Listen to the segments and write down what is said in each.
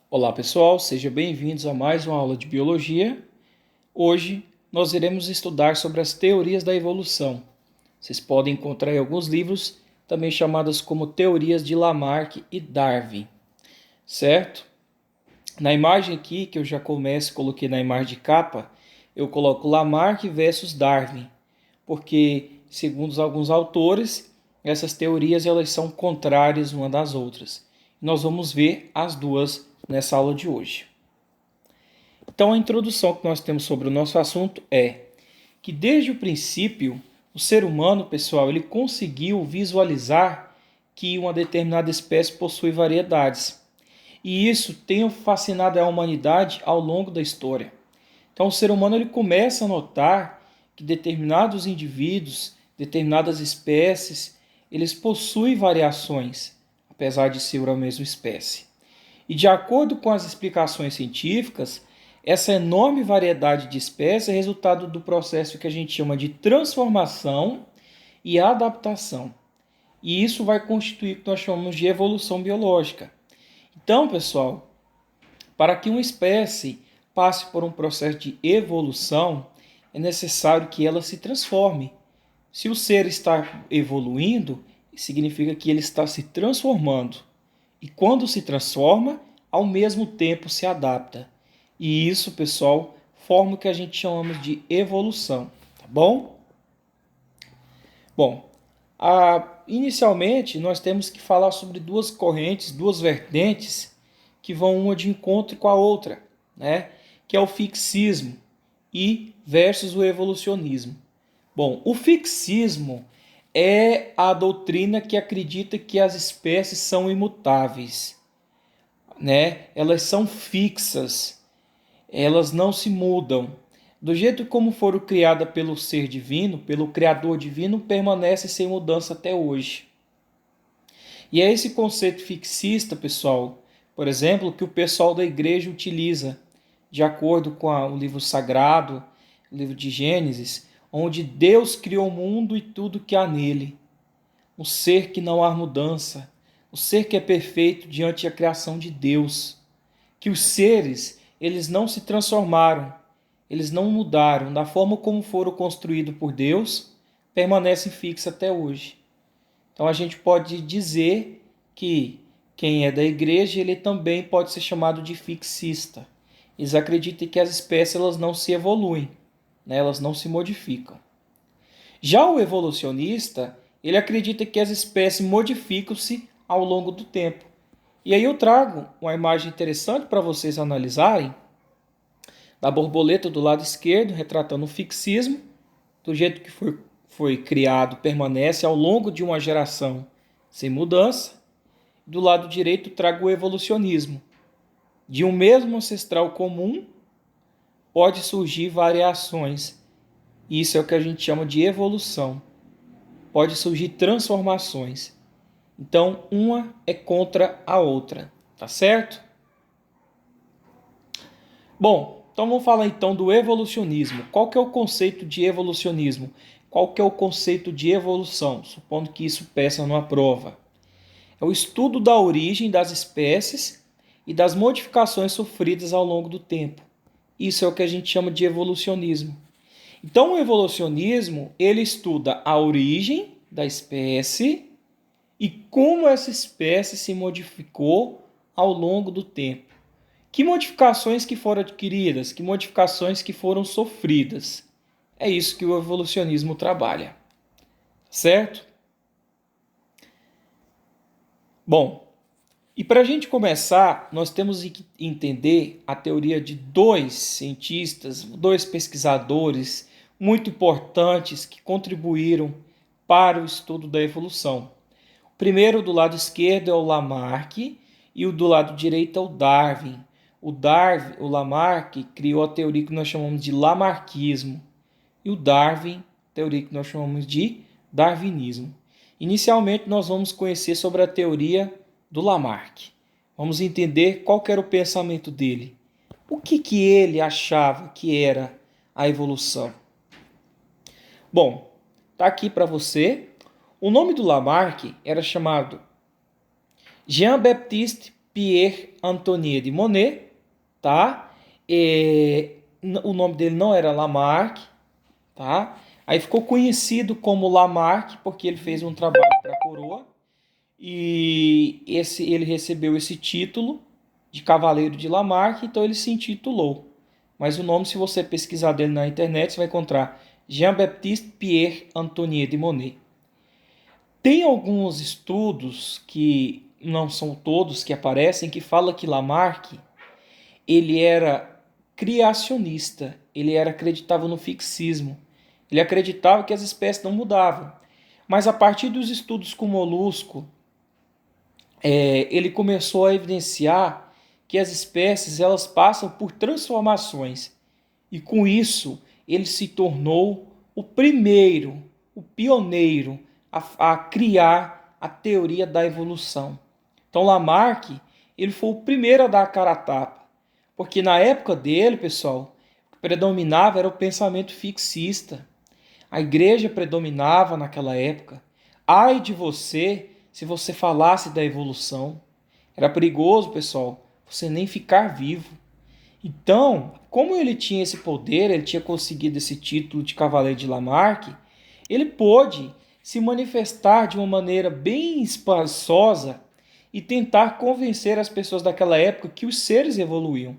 Olá pessoal, sejam bem-vindos a mais uma aula de Biologia. Hoje nós iremos estudar sobre as teorias da evolução. Vocês podem encontrar em alguns livros, também chamadas como teorias de Lamarck e Darwin, certo? Na imagem aqui, que eu já coloquei na imagem de capa, eu coloco Lamarck versus Darwin, porque, segundo alguns autores, essas teorias elas são contrárias uma das outras. Nós vamos ver as duas nessa aula de hoje. Então, a introdução que nós temos sobre o nosso assunto é que, desde o princípio, o ser humano, pessoal, ele conseguiu visualizar que uma determinada espécie possui variedades. E isso tem fascinado a humanidade ao longo da história. Então, o ser humano ele começa a notar que determinados indivíduos, determinadas espécies, eles possuem variações, apesar de ser a mesma espécie. E de acordo com as explicações científicas, essa enorme variedade de espécies é resultado do processo que a gente chama de transformação e adaptação. E isso vai constituir o que nós chamamos de evolução biológica. Então, pessoal, para que uma espécie passe por um processo de evolução, é necessário que ela se transforme. Se o ser está evoluindo, significa que ele está se transformando. E quando se transforma, ao mesmo tempo se adapta. E isso, pessoal, forma o que a gente chama de evolução, tá bom? Bom, inicialmente nós temos que falar sobre duas correntes, duas vertentes que vão uma de encontro com a outra, né? Que é o fixismo e versus o evolucionismo. Bom, o fixismo é a doutrina que acredita que as espécies são imutáveis, né? Elas são fixas, elas não se mudam. Do jeito como foram criadas pelo ser divino, pelo Criador divino, permanece sem mudança até hoje. E é esse conceito fixista, pessoal, por exemplo, que o pessoal da igreja utiliza, de acordo com o livro sagrado, o livro de Gênesis, onde Deus criou o mundo e tudo que há nele. Um ser que não há mudança, um ser que é perfeito diante da criação de Deus. Que os seres, eles não se transformaram, eles não mudaram, da forma como foram construídos por Deus, permanecem fixos até hoje. Então a gente pode dizer que quem é da igreja, ele também pode ser chamado de fixista. Eles acreditam que as espécies elas não se evoluem, né? Elas não se modificam. Já o evolucionista, ele acredita que as espécies modificam-se ao longo do tempo. E aí eu trago uma imagem interessante para vocês analisarem, da borboleta do lado esquerdo, retratando o fixismo, do jeito que foi criado, permanece ao longo de uma geração sem mudança. Do lado direito trago o evolucionismo. De um mesmo ancestral comum, pode surgir variações. Isso é o que a gente chama de evolução. Pode surgir transformações. Então, uma é contra a outra, tá certo? Bom, então vamos falar então do evolucionismo. Qual que é o conceito de evolucionismo? Qual que é o conceito de evolução? Supondo que isso peça numa prova. É o estudo da origem das espécies e das modificações sofridas ao longo do tempo. Isso é o que a gente chama de evolucionismo. Então, o evolucionismo, ele estuda a origem da espécie e como essa espécie se modificou ao longo do tempo. Que modificações que foram adquiridas, que modificações que foram sofridas. É isso que o evolucionismo trabalha, certo? Bom, e para a gente começar, nós temos que entender a teoria de dois cientistas, dois pesquisadores muito importantes que contribuíram para o estudo da evolução. O primeiro do lado esquerdo é o Lamarck e o do lado direito é o Darwin. O Lamarck criou a teoria que nós chamamos de lamarquismo e o Darwin, a teoria que nós chamamos de darwinismo. Inicialmente, nós vamos conhecer sobre a teoria do Lamarck. Vamos entender qual era o pensamento dele. O que ele achava que era a evolução? Bom, está aqui para você. O nome do Lamarck era chamado Jean-Baptiste Pierre Antoine de Monet, tá? O nome dele não era Lamarck, tá? Aí ficou conhecido como Lamarck porque ele fez um trabalho para a coroa e ele recebeu esse título de Cavaleiro de Lamarck, então ele se intitulou. Mas o nome, se você pesquisar dele na internet, você vai encontrar Jean-Baptiste Pierre Antoine de Monet. Tem alguns estudos, que não são todos que aparecem, que falam que Lamarck ele era criacionista, acreditava no fixismo. Ele acreditava que as espécies não mudavam. Mas a partir dos estudos com molusco, ele começou a evidenciar que as espécies elas passam por transformações. E com isso, ele se tornou o primeiro, o pioneiro a criar a teoria da evolução. Então Lamarck, ele foi o primeiro a dar a cara a tapa. Porque na época dele, pessoal, o que predominava era o pensamento fixista. A igreja predominava naquela época. Ai de você se você falasse da evolução. Era perigoso, pessoal, você nem ficar vivo. Então, como ele tinha esse poder, ele tinha conseguido esse título de Cavaleiro de Lamarck, ele pôde se manifestar de uma maneira bem espaçosa e tentar convencer as pessoas daquela época que os seres evoluíam.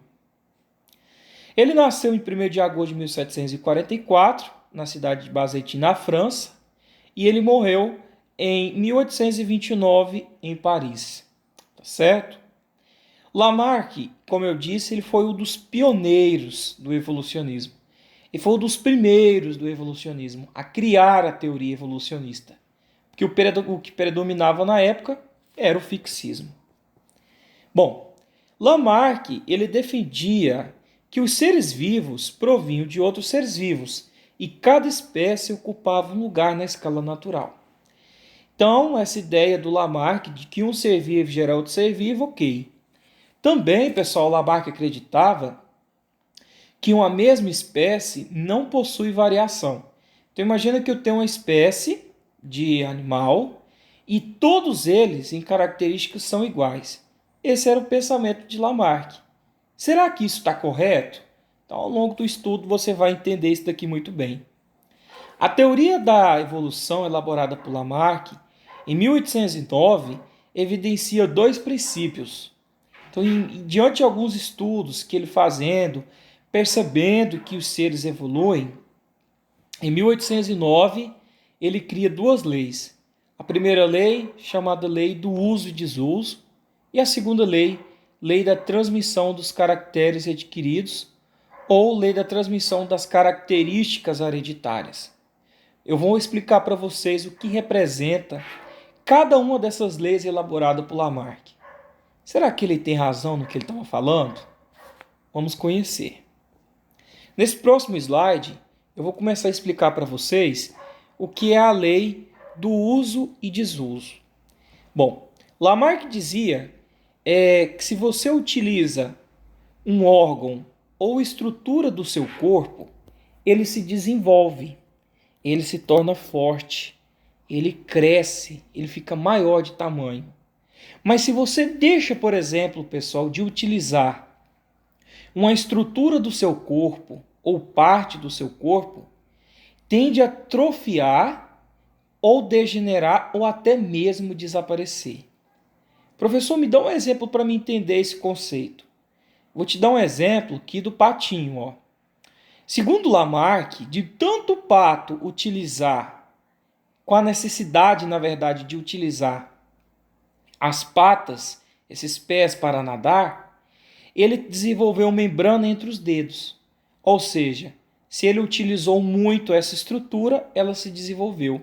Ele nasceu em 1º de agosto de 1744, na cidade de Bazeti, na França, e ele morreu em 1829 em Paris. Tá certo? Lamarck, como eu disse, ele foi um dos pioneiros do evolucionismo. Ele foi um dos primeiros do evolucionismo a criar a teoria evolucionista. Porque o que predominava na época era o fixismo. Bom, Lamarck ele defendia que os seres vivos provinham de outros seres vivos e cada espécie ocupava um lugar na escala natural. Então, essa ideia do Lamarck de que um ser vivo gera outro ser vivo, ok. Também, pessoal, Lamarck acreditava que uma mesma espécie não possui variação. Então, imagina que eu tenho uma espécie de animal e todos eles em características são iguais. Esse era o pensamento de Lamarck. Será que isso está correto? Então, ao longo do estudo, você vai entender isso daqui muito bem. A teoria da evolução elaborada por Lamarck, em 1809, evidencia dois princípios. Então, diante de alguns estudos que ele fazendo, percebendo que os seres evoluem, em 1809, ele cria duas leis. A primeira lei, chamada Lei do Uso e Desuso, e a segunda lei, Lei da Transmissão dos Caracteres Adquiridos, ou Lei da Transmissão das Características Hereditárias. Eu vou explicar para vocês o que representa cada uma dessas leis elaboradas por Lamarck. Será que ele tem razão no que ele estava falando? Vamos conhecer. Nesse próximo slide, eu vou começar a explicar para vocês o que é a lei do uso e desuso. Bom, Lamarck dizia que se você utiliza um órgão ou estrutura do seu corpo, ele se desenvolve, ele se torna forte, ele cresce, ele fica maior de tamanho. Mas se você deixa, por exemplo, pessoal, de utilizar uma estrutura do seu corpo ou parte do seu corpo, tende a atrofiar ou degenerar ou até mesmo desaparecer. Professor, me dá um exemplo para me entender esse conceito. Vou te dar um exemplo aqui do patinho. Ó. Segundo Lamarck, de tanto o pato utilizar, com a necessidade, na verdade, de utilizar as patas, esses pés para nadar, ele desenvolveu membrana entre os dedos. Ou seja, se ele utilizou muito essa estrutura, ela se desenvolveu.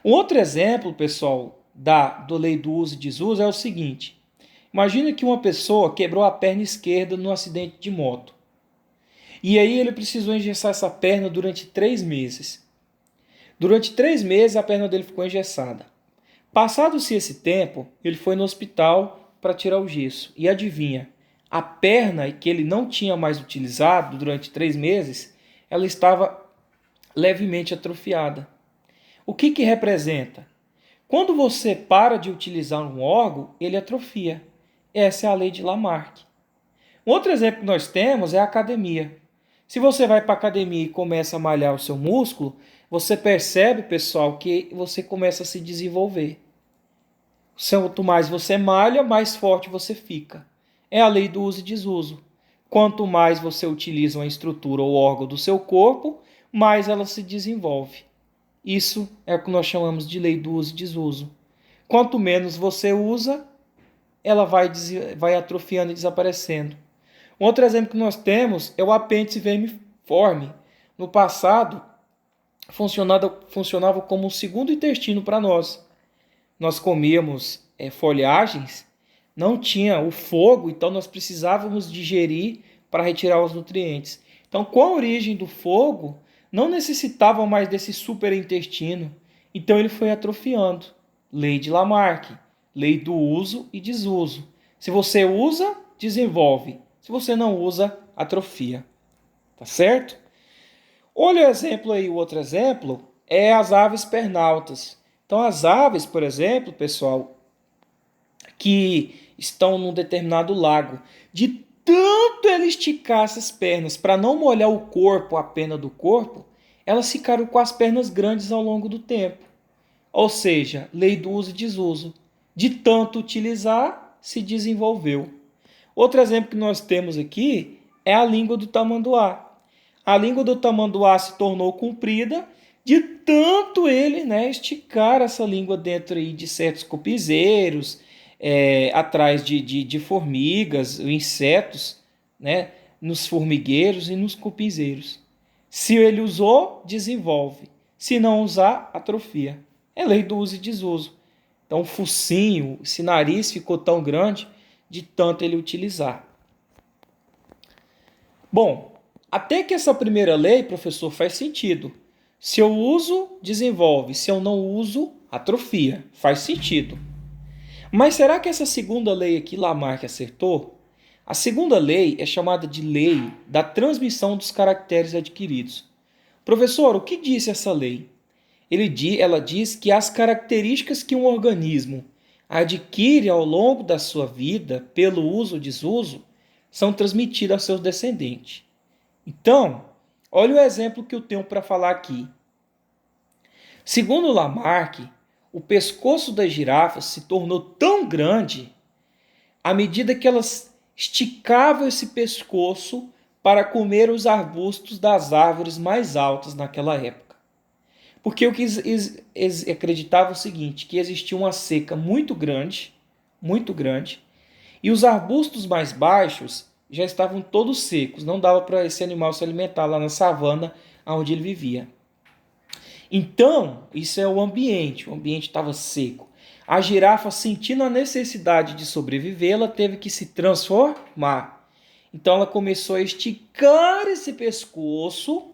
Um outro exemplo, pessoal, da lei do uso e desuso é o seguinte. Imagina que uma pessoa quebrou a perna esquerda num acidente de moto. E aí ele precisou engessar essa perna durante 3 meses. Durante 3 meses a perna dele ficou engessada. Passado-se esse tempo, ele foi no hospital para tirar o gesso. E adivinha, a perna que ele não tinha mais utilizado durante 3 meses, ela estava levemente atrofiada. O que representa? Quando você para de utilizar um órgão, ele atrofia. Essa é a lei de Lamarck. Um outro exemplo que nós temos é a academia. Se você vai para a academia e começa a malhar o seu músculo, você percebe, pessoal, que você começa a se desenvolver. Quanto mais você malha, mais forte você fica. É a lei do uso e desuso. Quanto mais você utiliza uma estrutura ou órgão do seu corpo, mais ela se desenvolve. Isso é o que nós chamamos de lei do uso e desuso. Quanto menos você usa, ela vai atrofiando e desaparecendo. Um outro exemplo que nós temos é o apêndice vermiforme. No passado, funcionava como um segundo intestino para nós. Nós comíamos folhagens, não tinha o fogo, então nós precisávamos digerir para retirar os nutrientes. Então, com a origem do fogo, não necessitavam mais desse superintestino. Então ele foi atrofiando. Lei de Lamarck, lei do uso e desuso. Se você usa, desenvolve. Se você não usa, atrofia. Tá certo? Olha o exemplo aí, o outro exemplo é as aves pernaltas. Então as aves, por exemplo, pessoal, que estão num determinado lago, de tanto ela esticar essas pernas para não molhar o corpo, a pena do corpo, elas ficaram com as pernas grandes ao longo do tempo. Ou seja, lei do uso e desuso. De tanto utilizar, se desenvolveu. Outro exemplo que nós temos aqui é a língua do tamanduá. A língua do tamanduá se tornou comprida de tanto ele, né, esticar essa língua dentro aí de certos cupizeiros, atrás de formigas, insetos, né, nos formigueiros e nos cupizeiros. Se ele usou, desenvolve. Se não usar, atrofia. É lei do uso e desuso. Então o focinho, esse nariz ficou tão grande de tanto ele utilizar. Bom, até que essa primeira lei, professor, faz sentido. Se eu uso, desenvolve. Se eu não uso, atrofia. Faz sentido. Mas será que essa segunda lei aqui, Lamarck acertou? A segunda lei é chamada de lei da transmissão dos caracteres adquiridos. Professor, o que diz essa lei? Ela diz que as características que um organismo adquire ao longo da sua vida, pelo uso ou desuso, são transmitidas aos seus descendentes. Então, olha o exemplo que eu tenho para falar aqui. Segundo Lamarck, o pescoço das girafas se tornou tão grande à medida que elas esticavam esse pescoço para comer os arbustos das árvores mais altas naquela época. Porque o que eles acreditavam o seguinte, que existia uma seca muito grande, e os arbustos mais baixos já estavam todos secos, não dava para esse animal se alimentar lá na savana onde ele vivia. Então, isso é o ambiente estava seco. A girafa, sentindo a necessidade de sobreviver, ela teve que se transformar. Então ela começou a esticar esse pescoço,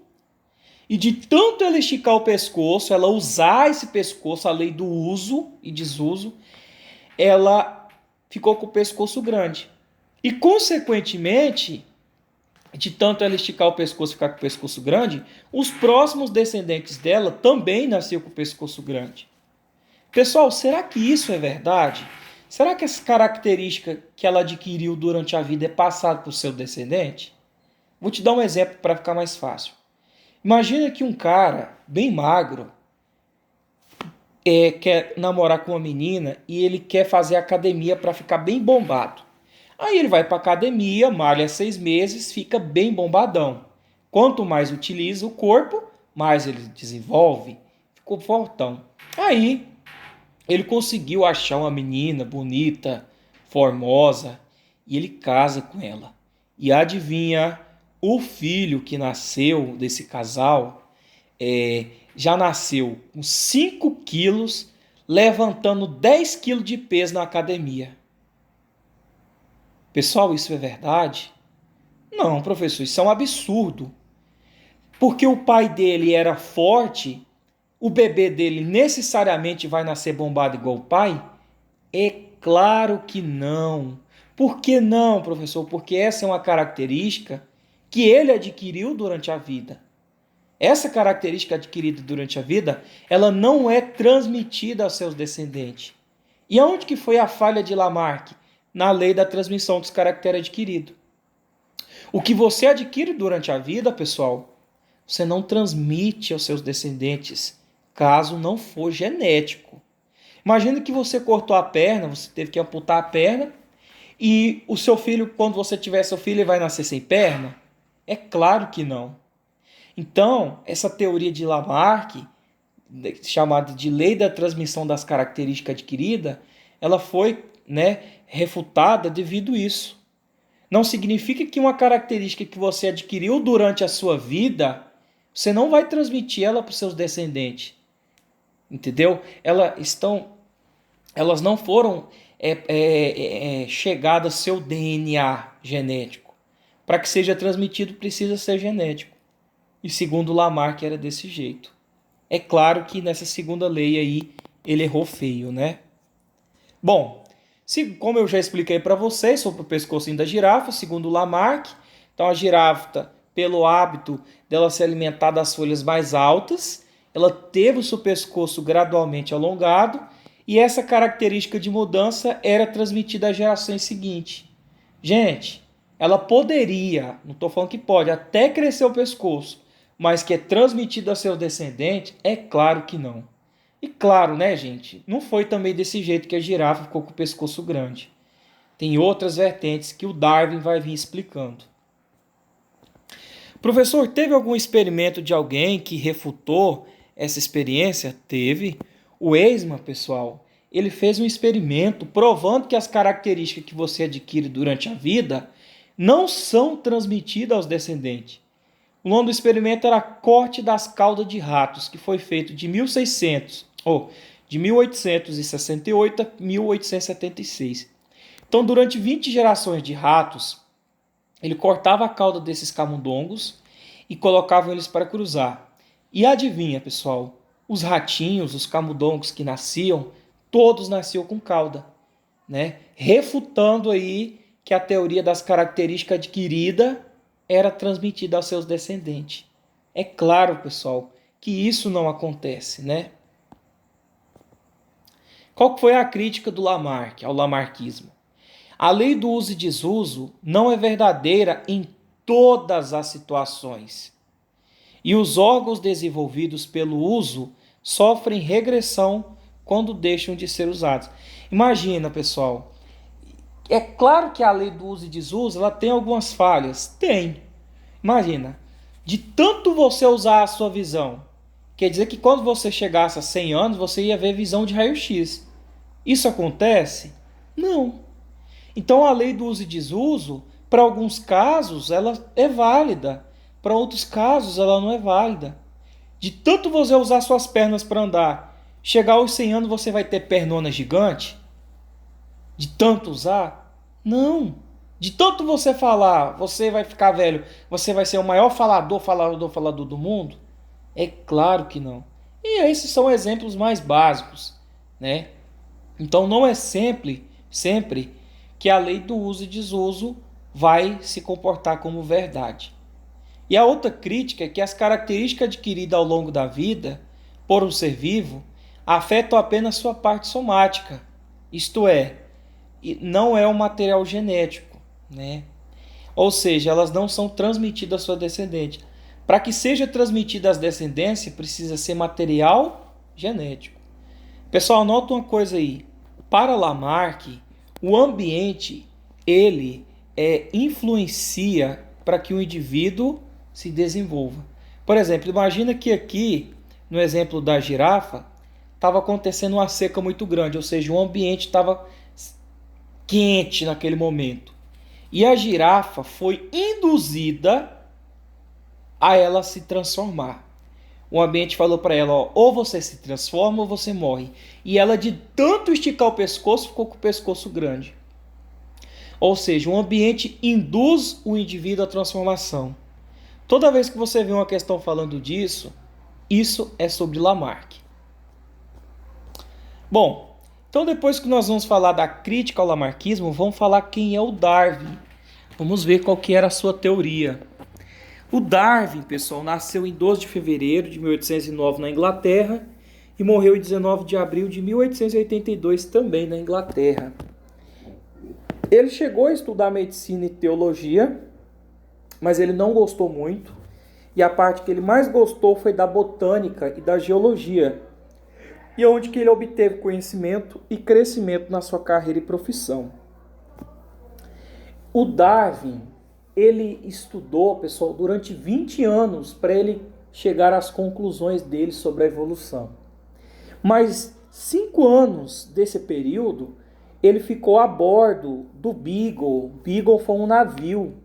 e de tanto ela esticar o pescoço, ela usar esse pescoço, a lei do uso e desuso, ela ficou com o pescoço grande. E, consequentemente, de tanto ela esticar o pescoço e ficar com o pescoço grande, os próximos descendentes dela também nasceram com o pescoço grande. Pessoal, será que isso é verdade? Será que essa característica que ela adquiriu durante a vida é passada para o seu descendente? Vou te dar um exemplo para ficar mais fácil. Imagina que um cara bem magro quer namorar com uma menina e ele quer fazer academia para ficar bem bombado. Aí ele vai para academia, malha 6 meses, fica bem bombadão. Quanto mais utiliza o corpo, mais ele desenvolve, ficou fortão. Aí ele conseguiu achar uma menina bonita, formosa, e ele casa com ela. E adivinha, o filho que nasceu desse casal já nasceu com 5 quilos, levantando 10 quilos de peso na academia. Pessoal, isso é verdade? Não, professor, isso é um absurdo. Porque o pai dele era forte, o bebê dele necessariamente vai nascer bombado igual o pai? É claro que não. Por que não, professor? Porque essa é uma característica que ele adquiriu durante a vida. Essa característica adquirida durante a vida, ela não é transmitida aos seus descendentes. E aonde que foi a falha de Lamarck? na lei da transmissão dos caracteres adquiridos. O que você adquire durante a vida, pessoal, você não transmite aos seus descendentes, caso não for genético. Imagina que você cortou a perna, você teve que amputar a perna, e o seu filho, quando você tiver seu filho, ele vai nascer sem perna? É claro que não. Então, essa teoria de Lamarck, chamada de lei da transmissão das características adquiridas, ela foi, refutada devido a isso. Não significa que uma característica que você adquiriu durante a sua vida, você não vai transmitir ela para os seus descendentes. Entendeu? Elas não foram chegadas ao seu DNA genético. Para que seja transmitido, precisa ser genético. E segundo Lamarck era desse jeito. É claro que nessa segunda lei aí, ele errou feio, né? Bom, como eu já expliquei para vocês sobre o pescocinho da girafa, segundo Lamarck, então a girafa, pelo hábito dela se alimentar das folhas mais altas, ela teve o seu pescoço gradualmente alongado, e essa característica de mudança era transmitida às gerações seguintes. Gente, ela poderia, não estou falando que pode, até crescer o pescoço, mas que é transmitido a seus descendentes, é claro que não. E claro, né, gente, não foi também desse jeito que a girafa ficou com o pescoço grande. Tem outras vertentes que o Darwin vai vir explicando. Professor, teve algum experimento de alguém que refutou essa experiência? Teve. O Eisman, pessoal, ele fez um experimento provando que as características que você adquire durante a vida não são transmitidas aos descendentes. O nome do experimento era corte das caudas de ratos, que foi feito de 1868 a 1876. Então, durante 20 gerações de ratos, ele cortava a cauda desses camundongos e colocava eles para cruzar. E adivinha, pessoal, os ratinhos, os camundongos que nasciam, todos nasciam com cauda, né? Refutando aí que a teoria das características adquiridas era transmitida aos seus descendentes. É claro, pessoal, que isso não acontece, né? Qual foi a crítica do Lamarck ao lamarckismo? A lei do uso e desuso não é verdadeira em todas as situações. E os órgãos desenvolvidos pelo uso sofrem regressão quando deixam de ser usados. Imagina, pessoal, é claro que a lei do uso e desuso ela tem algumas falhas. Tem. Imagina, de tanto você usar a sua visão, quer dizer que quando você chegasse a 100 anos, você ia ver visão de raio-x. Isso acontece? Não. Então a lei do uso e desuso, para alguns casos, ela é válida. Para outros casos, ela não é válida. De tanto você usar suas pernas para andar, chegar aos 100 anos você vai ter pernona gigante? De tanto usar? Não. De tanto você falar, você vai ficar velho, você vai ser o maior falador do mundo? É claro que não. E esses são exemplos mais básicos, né? Então não é sempre que a lei do uso e desuso vai se comportar como verdade. E a outra crítica é que as características adquiridas ao longo da vida, por um ser vivo, afetam apenas sua parte somática, isto é, não é um material genético, né? Ou seja, elas não são transmitidas à sua descendente. Para que seja transmitida às descendências, precisa ser material genético. Pessoal, nota uma coisa aí. Para Lamarck, o ambiente, ele influencia para que o indivíduo se desenvolva. Por exemplo, imagina que aqui, no exemplo da girafa, estava acontecendo uma seca muito grande, ou seja, o ambiente estava quente naquele momento. E a girafa foi induzida a ela se transformar. O ambiente falou para ela, ou você se transforma ou você morre. E ela, de tanto esticar o pescoço, ficou com o pescoço grande. Ou seja, o ambiente induz o indivíduo à transformação. Toda vez que você vê uma questão falando disso, isso é sobre Lamarck. Bom, então depois que nós vamos falar da crítica ao lamarckismo, vamos falar quem é o Darwin. Vamos ver qual que era a sua teoria. O Darwin, pessoal, nasceu em 12 de fevereiro de 1809 na Inglaterra e morreu em 19 de abril de 1882 também na Inglaterra. Ele chegou a estudar medicina e teologia, mas ele não gostou muito. E a parte que ele mais gostou foi da botânica e da geologia, e onde que ele obteve conhecimento e crescimento na sua carreira e profissão. O Darwin, ele estudou, pessoal, durante 20 anos para ele chegar às conclusões dele sobre a evolução. Mas 5 anos desse período, ele ficou a bordo do Beagle. Beagle foi um navio,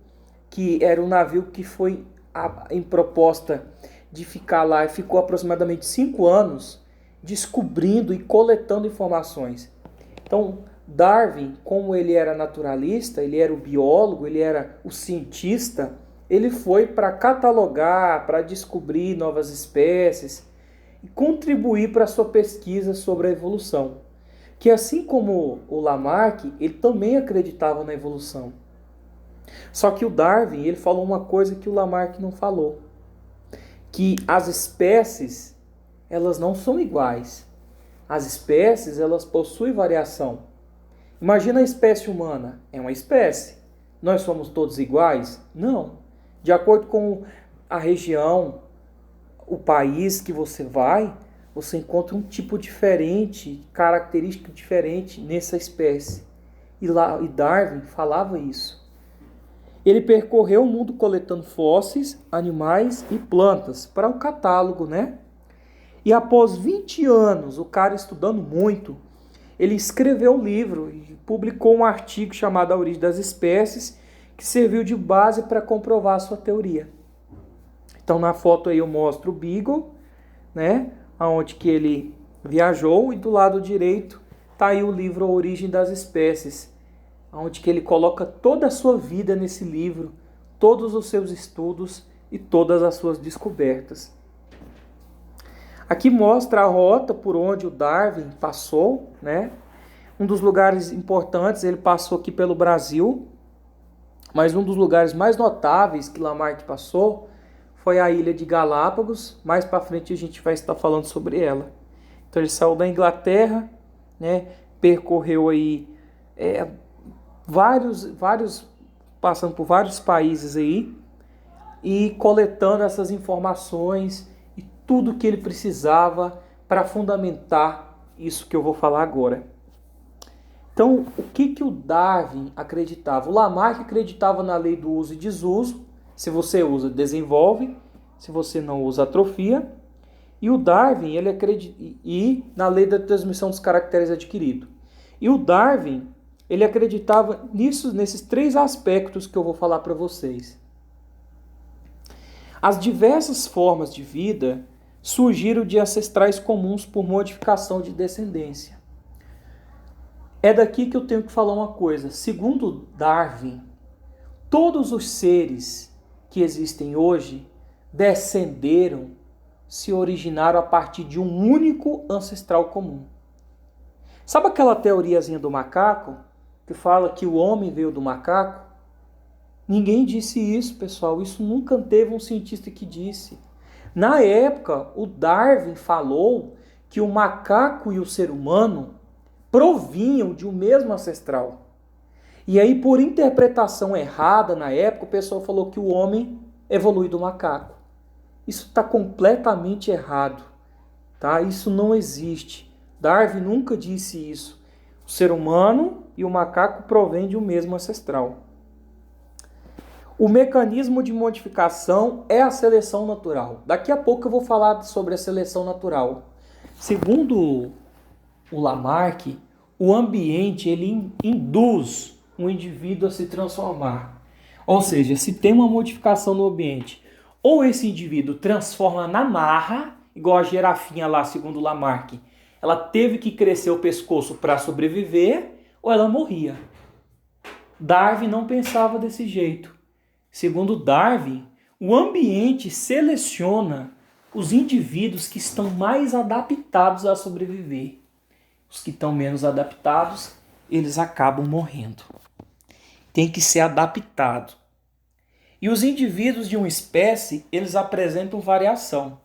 que era um navio que foi em proposta de ficar lá, e ficou aproximadamente 5 anos descobrindo e coletando informações. Então, Darwin, como ele era naturalista, ele era o biólogo, ele era o cientista, ele foi para catalogar, para descobrir novas espécies e contribuir para a sua pesquisa sobre a evolução. Que assim como o Lamarck, ele também acreditava na evolução. Só que o Darwin, ele falou uma coisa que o Lamarck não falou, que as espécies, elas não são iguais. As espécies, elas possuem variação. Imagina a espécie humana, é uma espécie. Nós somos todos iguais? Não. De acordo com a região, o país que você vai, você encontra um tipo diferente, característica diferente nessa espécie. E Darwin falava isso. Ele percorreu o mundo coletando fósseis, animais e plantas para um catálogo, né? E após 20 anos, o cara estudando muito, ele escreveu um livro e publicou um artigo chamado A Origem das Espécies, que serviu de base para comprovar a sua teoria. Então na foto aí eu mostro o Beagle, né? Onde que ele viajou, e do lado direito está aí o livro A Origem das Espécies, onde que ele coloca toda a sua vida nesse livro, todos os seus estudos e todas as suas descobertas. Aqui mostra a rota por onde o Darwin passou, né? Um dos lugares importantes, ele passou aqui pelo Brasil, mas um dos lugares mais notáveis que Lamarck passou foi a ilha de Galápagos. Mais para frente a gente vai estar falando sobre ela. Então ele saiu da Inglaterra, né? Percorreu aí passando por vários países aí e coletando essas informações e tudo que ele precisava para fundamentar isso que eu vou falar agora. Então, o que o Darwin acreditava? O Lamarck acreditava na lei do uso e desuso. Se você usa, desenvolve. Se você não usa, atrofia. E o Darwin, ele acredita na lei da transmissão dos caracteres adquiridos. E o Darwin, ele acreditava nesses 3 aspectos que eu vou falar para vocês. As diversas formas de vida surgiram de ancestrais comuns por modificação de descendência. É daqui que eu tenho que falar uma coisa. Segundo Darwin, todos os seres que existem hoje se originaram a partir de um único ancestral comum. Sabe aquela teoriazinha do macaco, que fala que o homem veio do macaco? Ninguém disse isso, pessoal. Isso nunca teve um cientista que disse. Na época, o Darwin falou que o macaco e o ser humano provinham de um mesmo ancestral. E aí, por interpretação errada na época, o pessoal falou que o homem evolui do macaco. Isso está completamente errado, tá? Isso não existe. Darwin nunca disse isso. O ser humano e o macaco provêm de um mesmo ancestral. O mecanismo de modificação é a seleção natural. Daqui a pouco eu vou falar sobre a seleção natural. Segundo o Lamarck, o ambiente ele induz um indivíduo a se transformar. Ou seja, se tem uma modificação no ambiente, ou esse indivíduo transforma na marra, igual a girafinha lá, segundo o Lamarck, ela teve que crescer o pescoço para sobreviver, ou ela morria. Darwin não pensava desse jeito. Segundo Darwin, o ambiente seleciona os indivíduos que estão mais adaptados a sobreviver. Os que estão menos adaptados, eles acabam morrendo. Tem que ser adaptado. E os indivíduos de uma espécie, eles apresentam variação.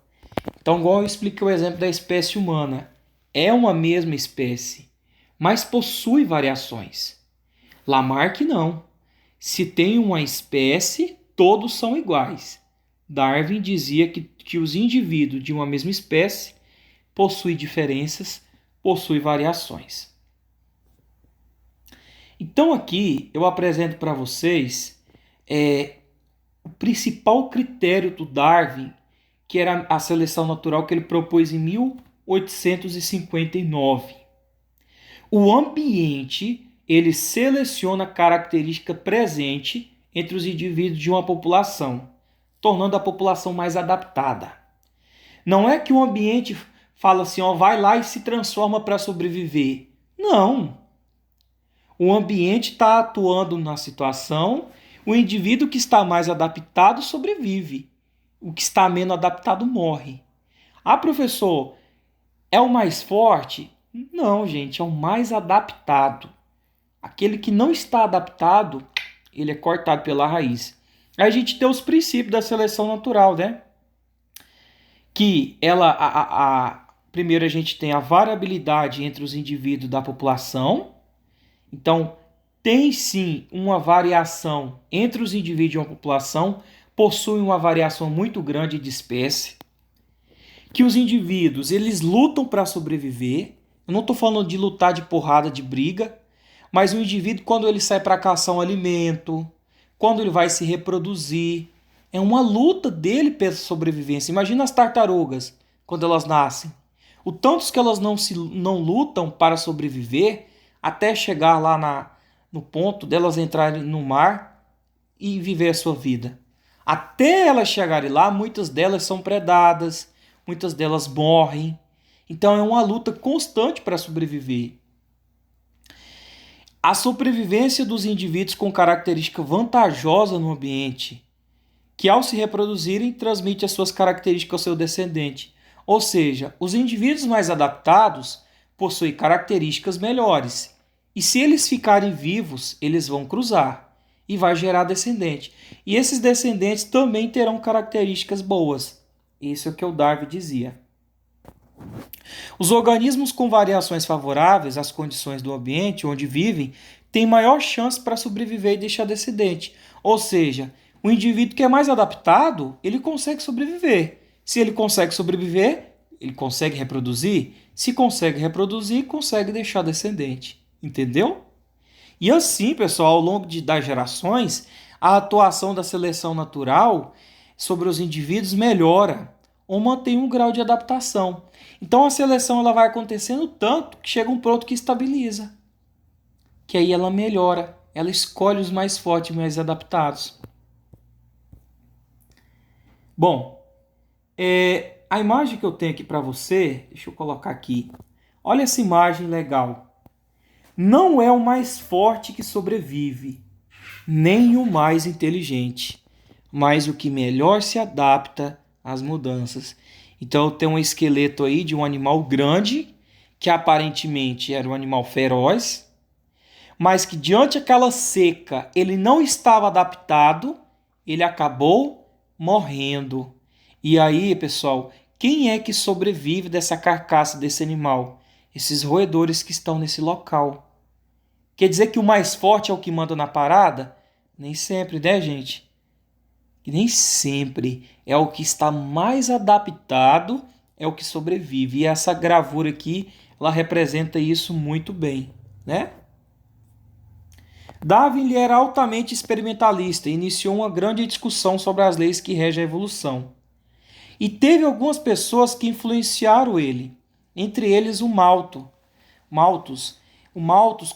Então, igual eu expliquei o exemplo da espécie humana, é uma mesma espécie, mas possui variações. Lamarck não. Se tem uma espécie, todos são iguais. Darwin dizia que os indivíduos de uma mesma espécie possuem diferenças, possuem variações. Então aqui eu apresento para vocês o principal critério do Darwin, que era a seleção natural que ele propôs em 1859. O ambiente, ele seleciona a característica presente entre os indivíduos de uma população, tornando a população mais adaptada. Não é que o ambiente fala assim, ó, vai lá e se transforma para sobreviver. Não. O ambiente está atuando na situação, o indivíduo que está mais adaptado sobrevive. O que está menos adaptado morre. Ah, professor, é o mais forte? Não, gente, é o mais adaptado. Aquele que não está adaptado, ele é cortado pela raiz. Aí a gente tem os princípios da seleção natural, né? Que primeiro a gente tem a variabilidade entre os indivíduos da população. Então, tem sim uma variação entre os indivíduos de uma população, possui uma variação muito grande de espécie, que os indivíduos eles lutam para sobreviver. Eu não estou falando de lutar de porrada, de briga, mas o indivíduo, quando ele sai para caçar um alimento, quando ele vai se reproduzir, é uma luta dele pela sobrevivência. Imagina as tartarugas, quando elas nascem. O tanto que elas não lutam para sobreviver, até chegar lá no ponto delas entrarem no mar e viver a sua vida. Até elas chegarem lá, muitas delas são predadas, muitas delas morrem. Então é uma luta constante para sobreviver. A sobrevivência dos indivíduos com característica vantajosa no ambiente, que ao se reproduzirem, transmite as suas características ao seu descendente. Ou seja, os indivíduos mais adaptados possuem características melhores. E se eles ficarem vivos, eles vão cruzar e vai gerar descendente. E esses descendentes também terão características boas. Isso é o que o Darwin dizia. Os organismos com variações favoráveis às condições do ambiente onde vivem têm maior chance para sobreviver e deixar descendente. Ou seja, o indivíduo que é mais adaptado, ele consegue sobreviver. Se ele consegue sobreviver, ele consegue reproduzir. Se consegue reproduzir, consegue deixar descendente. Entendeu? E assim, pessoal, ao longo das gerações, a atuação da seleção natural sobre os indivíduos melhora ou mantém um grau de adaptação. Então a seleção ela vai acontecendo tanto que chega um ponto que estabiliza. Que aí ela melhora, ela escolhe os mais fortes e mais adaptados. Bom, a imagem que eu tenho aqui para você, deixa eu colocar aqui. Olha essa imagem legal. Não é o mais forte que sobrevive, nem o mais inteligente, mas o que melhor se adapta às mudanças. Então eu tenho um esqueleto aí de um animal grande, que aparentemente era um animal feroz, mas que diante daquela seca ele não estava adaptado, ele acabou morrendo. E aí, pessoal, quem é que sobrevive dessa carcaça desse animal? Esses roedores que estão nesse local. Quer dizer que o mais forte é o que manda na parada? Nem sempre, né, gente? Nem sempre. É o que está mais adaptado, é o que sobrevive. E essa gravura aqui, ela representa isso muito bem, né? Darwin era altamente experimentalista e iniciou uma grande discussão sobre as leis que regem a evolução. E teve algumas pessoas que influenciaram ele, entre eles o Malthus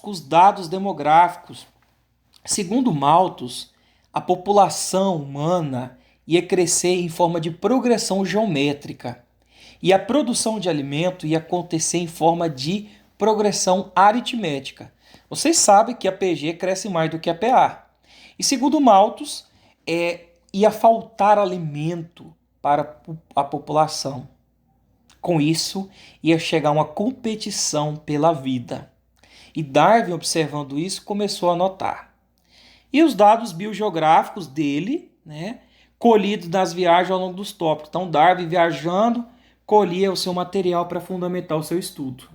com os dados demográficos. Segundo Malthus, a população humana ia crescer em forma de progressão geométrica e a produção de alimento ia acontecer em forma de progressão aritmética. Vocês sabem que a PG cresce mais do que a PA. E segundo Malthus, ia faltar alimento para a população. Com isso, ia chegar uma competição pela vida. E Darwin, observando isso, começou a notar. E os dados biogeográficos dele, né, colhidos nas viagens ao longo dos tópicos. Então, Darwin, viajando, colhia o seu material para fundamentar o seu estudo.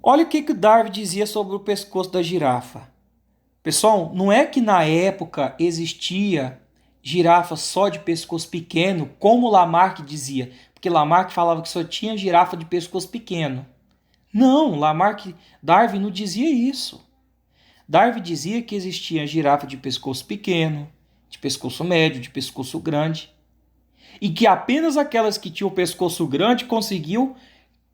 Olha o que Darwin dizia sobre o pescoço da girafa. Pessoal, não é que na época existia girafa só de pescoço pequeno, como Lamarck dizia, porque Lamarck falava que só tinha girafa de pescoço pequeno. Não, Darwin não dizia isso. Darwin dizia que existia girafa de pescoço pequeno, de pescoço médio, de pescoço grande, e que apenas aquelas que tinham o pescoço grande conseguiam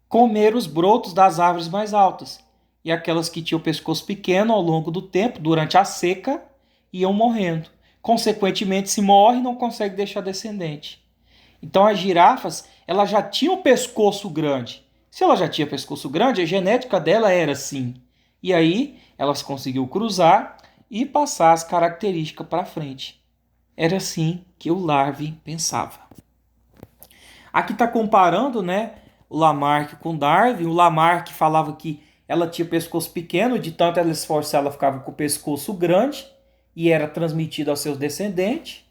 comer os brotos das árvores mais altas, e aquelas que tinham o pescoço pequeno ao longo do tempo, durante a seca, iam morrendo. Consequentemente, se morre, não consegue deixar descendente. Então as girafas, elas já tinham o pescoço grande. Se ela já tinha pescoço grande, a genética dela era assim. E aí elas conseguiu cruzar e passar as características para frente. Era assim que o Darwin pensava. Aqui está comparando, né, o Lamarck com Darwin. O Lamarck falava que ela tinha pescoço pequeno, de tanto ela esforçar, ela ficava com o pescoço grande e era transmitido aos seus descendentes.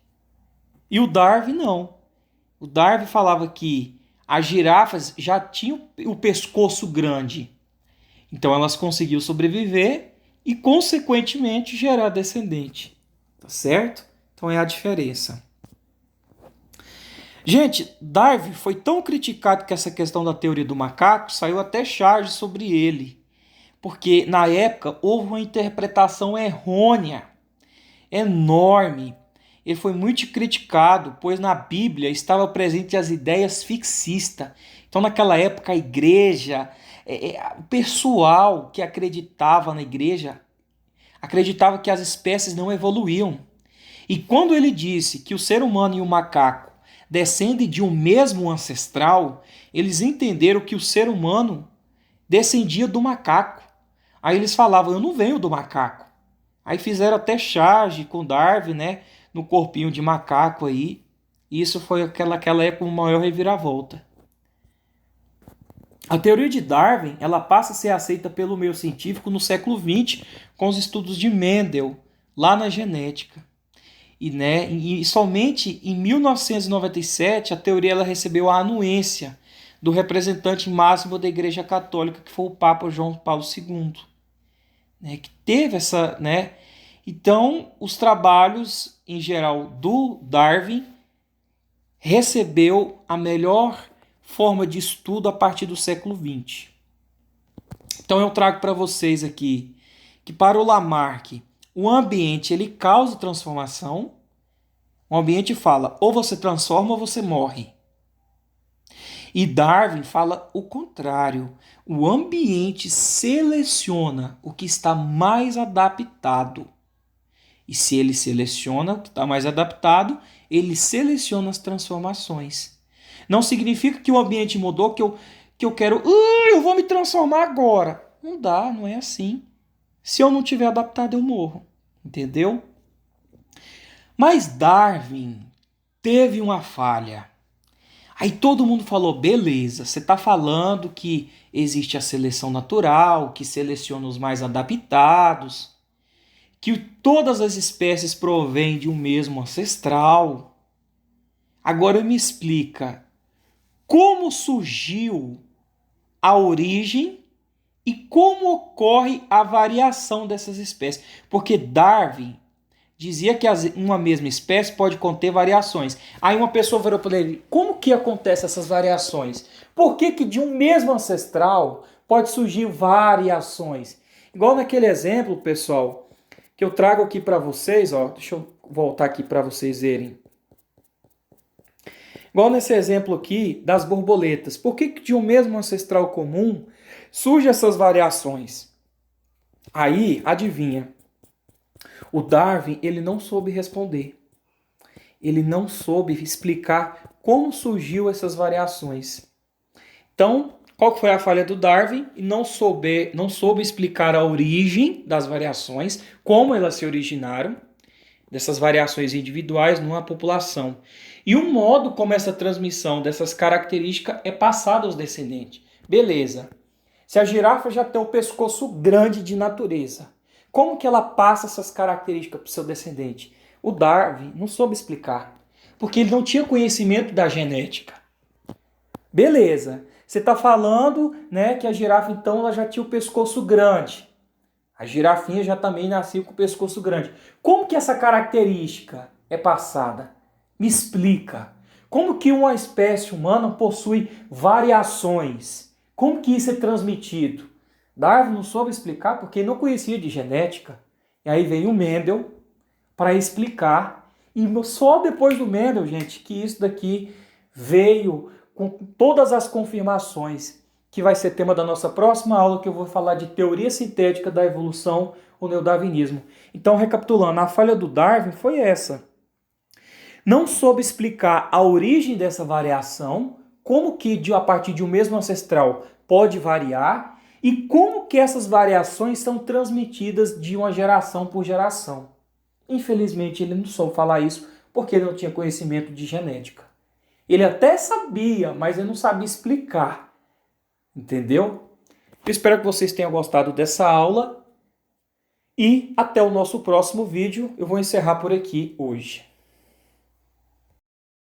E o Darwin não. O Darwin falava que as girafas já tinham o pescoço grande. Então elas conseguiam sobreviver e, consequentemente, gerar descendente. Tá certo? Então é a diferença. Gente, Darwin foi tão criticado que essa questão da teoria do macaco saiu até charge sobre ele. Porque na época houve uma interpretação errônea, enorme. Ele foi muito criticado, pois na Bíblia estava presente as ideias fixistas. Então naquela época a igreja, o pessoal que acreditava na igreja, acreditava que as espécies não evoluíam. E quando ele disse que o ser humano e o macaco descendem de um mesmo ancestral, eles entenderam que o ser humano descendia do macaco. Aí eles falavam, eu não venho do macaco. Aí fizeram até charge com Darwin, né, no corpinho de macaco aí. Isso foi aquela época uma maior reviravolta. A teoria de Darwin, ela passa a ser aceita pelo meio científico no século XX, com os estudos de Mendel, lá na genética. E somente em 1997 a teoria ela recebeu a anuência do representante máximo da Igreja Católica, que foi o Papa João Paulo II, né, que teve essa, né? Então, os trabalhos em geral do Darwin recebeu a melhor forma de estudo a partir do século XX. Então eu trago para vocês aqui que para o Lamarck o ambiente ele causa transformação. O ambiente fala ou você transforma ou você morre. E Darwin fala o contrário. O ambiente seleciona o que está mais adaptado. E se ele seleciona o que está mais adaptado, ele seleciona as transformações. Não significa que o ambiente mudou, que eu quero, eu vou me transformar agora. Não dá, não é assim. Se eu não tiver adaptado, eu morro. Entendeu? Mas Darwin teve uma falha. Aí todo mundo falou, beleza, você está falando que existe a seleção natural, que seleciona os mais adaptados, que todas as espécies provêm de um mesmo ancestral. Agora me explica, como surgiu a origem e como ocorre a variação dessas espécies? Porque Darwin dizia que uma mesma espécie pode conter variações. Aí uma pessoa virou para ele, como que acontecem essas variações? Por que de um mesmo ancestral pode surgir variações? Igual naquele exemplo, pessoal, que eu trago aqui para vocês, ó, deixa eu voltar aqui para vocês verem. Igual nesse exemplo aqui das borboletas. Por que de um mesmo ancestral comum surgem essas variações? Aí, adivinha, o Darwin ele não soube responder. Ele não soube explicar como surgiu essas variações. Então, qual foi a falha do Darwin? Não soube explicar a origem das variações, como elas se originaram, dessas variações individuais numa população. E o modo como essa transmissão dessas características é passada aos descendentes. Beleza. Se a girafa já tem o pescoço grande de natureza, como que ela passa essas características para o seu descendente? O Darwin não soube explicar, porque ele não tinha conhecimento da genética. Beleza. Você está falando, né, que a girafa então ela já tinha o pescoço grande. A girafinha já também nasceu com o pescoço grande. Como que essa característica é passada? Me explica. Como que uma espécie humana possui variações? Como que isso é transmitido? Darwin não soube explicar porque não conhecia de genética. E aí veio o Mendel para explicar. E só depois do Mendel, gente, que isso daqui veio com todas as confirmações, que vai ser tema da nossa próxima aula, que eu vou falar de teoria sintética da evolução, o neodarwinismo. Então, recapitulando, a falha do Darwin foi essa. Não soube explicar a origem dessa variação, como que a partir de um mesmo ancestral pode variar e como que essas variações são transmitidas de uma geração por geração. Infelizmente, ele não soube falar isso porque ele não tinha conhecimento de genética. Ele até sabia, mas ele não sabia explicar. Entendeu? Eu espero que vocês tenham gostado dessa aula e até o nosso próximo vídeo. Eu vou encerrar por aqui hoje.